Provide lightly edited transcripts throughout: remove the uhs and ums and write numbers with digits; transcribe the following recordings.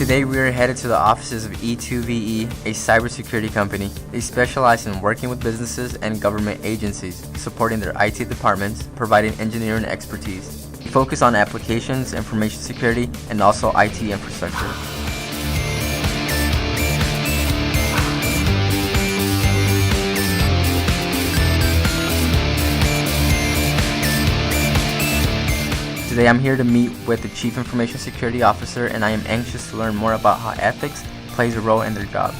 Today we are headed to the offices of E2VE, a cybersecurity company. They specialize in working with businesses and government agencies, supporting their IT departments, providing engineering expertise. We focus on applications, information security, and also IT infrastructure. Today I'm here to meet with the Chief Information Security Officer, and I am anxious to learn more about how ethics plays a role in their job.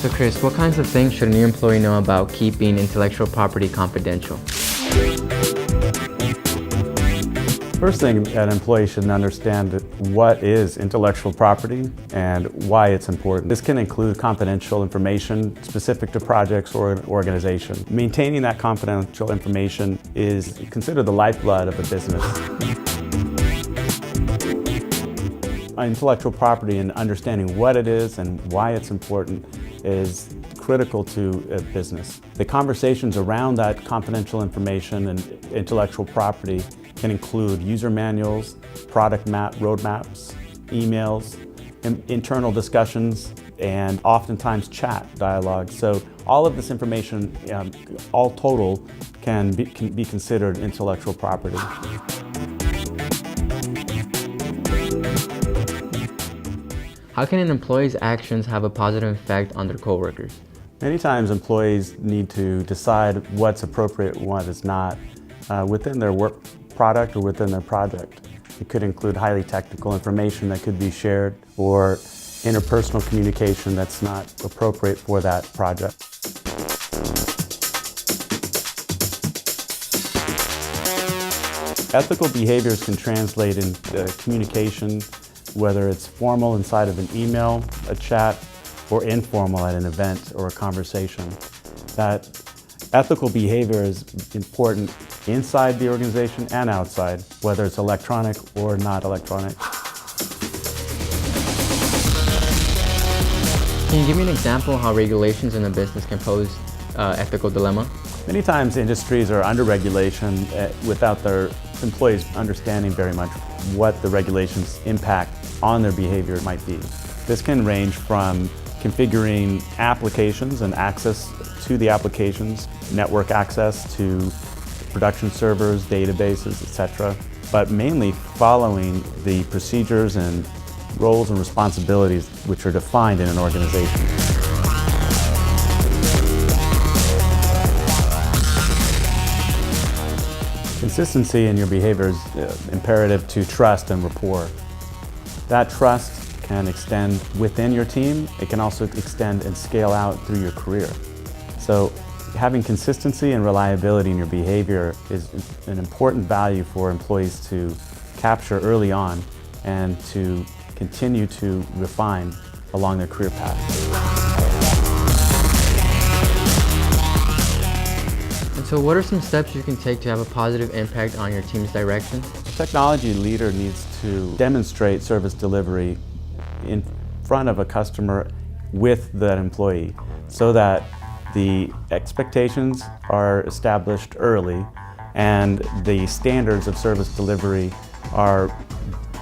So Chris, what kinds of things should a new employee know about keeping intellectual property confidential? First thing, an employee should understand what is intellectual property and why it's important. This can include confidential information specific to projects or an organization. Maintaining that confidential information is considered the lifeblood of a business. Intellectual property and understanding what it is and why it's important is critical to a business. The conversations around that confidential information and intellectual property can include user manuals, product roadmaps, emails, internal discussions, and oftentimes chat dialogue. So all of this information, all total, can be considered intellectual property. How can an employee's actions have a positive effect on their coworkers? Many times employees need to decide what's appropriate and what is not within their work product or within their project. It could include highly technical information that could be shared or interpersonal communication that's not appropriate for that project. Ethical behaviors can translate in communication, whether it's formal inside of an email, a chat, or informal at an event or a conversation. That ethical behavior is important inside the organization and outside, whether it's electronic or not electronic. Can you give me an example of how regulations in a business can pose ethical dilemma? Many times industries are under regulation without their employees understanding very much what the regulations' impact on their behavior might be. This can range from configuring applications and access to the applications, network access to production servers, databases, etc., but mainly following the procedures and roles and responsibilities which are defined in an organization. Consistency in your behavior is imperative to trust and rapport. That trust can extend within your team. It can also extend and scale out through your career. So having consistency and reliability in your behavior is an important value for employees to capture early on and to continue to refine along their career path. And so what are some steps you can take to have a positive impact on your team's direction? A technology leader needs to demonstrate service delivery in front of a customer with that employee so that the expectations are established early and the standards of service delivery are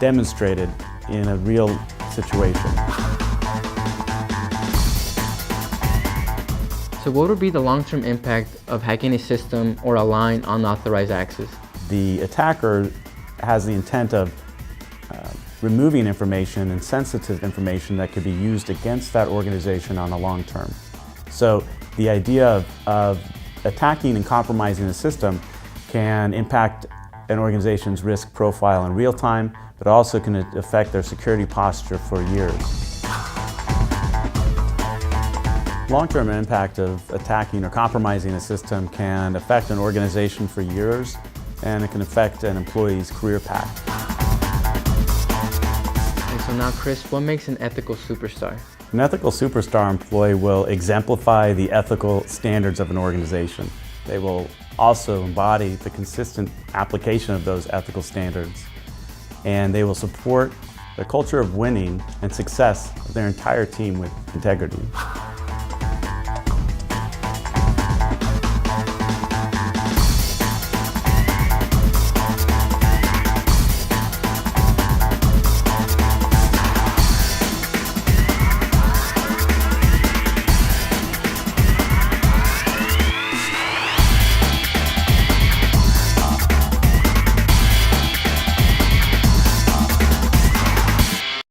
demonstrated in a real situation. So what would be the long-term impact of hacking a system or a line unauthorized access? The attacker has the intent of removing information and sensitive information that could be used against that organization on a long term. So the idea of attacking and compromising the system can impact an organization's risk profile in real time, but also can affect their security posture for years. Long-term impact of attacking or compromising a system can affect an organization for years, and it can affect an employee's career path. And so now, Chris, what makes an ethical superstar? An ethical superstar employee will exemplify the ethical standards of an organization. They will also embody the consistent application of those ethical standards, and they will support the culture of winning and success of their entire team with integrity.